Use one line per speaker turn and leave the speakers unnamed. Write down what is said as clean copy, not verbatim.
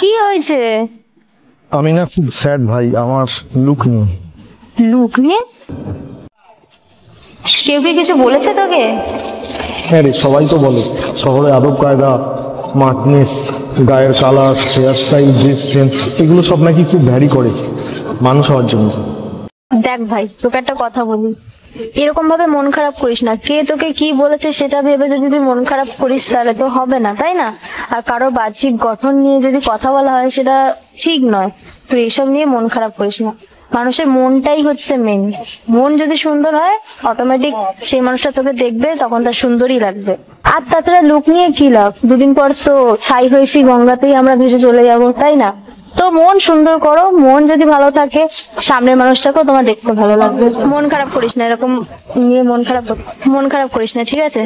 কি হয়েছে?
আমি না খুব স্যাড ভাই, আমার লুক নিয়ে।
লুক নিয়ে? কেউ কি কিছু বলেছে তোকে?
হ্যাঁ রে, সবাই তো বলে শহরে আদব কায়দা, স্মার্টনেস, গায়ের colour, hair style, dress sense এগুলো সব নাকি খুব ভ্যারি করে মানুষ হওয়ার জন্য।
দেখ ভাই, তোকে একটা কথা বলি, এরকম ভাবে মন খারাপ করিস না। কে তোকে কি বলেছে সেটা ভেবে যদি তুই মন খারাপ করিস তাহলে তো হবে না, তাই না? আর কারো বাহ্যিক গঠন নিয়ে যদি কথা বলা হয় সেটা ঠিক নয়। তুই এসব নিয়ে মন খারাপ করিস না। মানুষের মনটাই হচ্ছে মেন। মন যদি সুন্দর হয় অটোমেটিক সেই মানুষটা তোকে দেখবে, তখন তার সুন্দরই লাগবে। আর তাছাড়া লুক নিয়ে কি লাভ? দুদিন পর তো ছাই হয়েছি গঙ্গাতেই আমরা ভেসে চলে যাবো, তাই না? তো মন সুন্দর করো, মন যদি ভালো থাকে সামনের মানুষটাকেও তোমার দেখতে ভালো লাগবে। মন খারাপ করিস না, এরকম নিয়ে মন খারাপ করিস না, ঠিক আছে?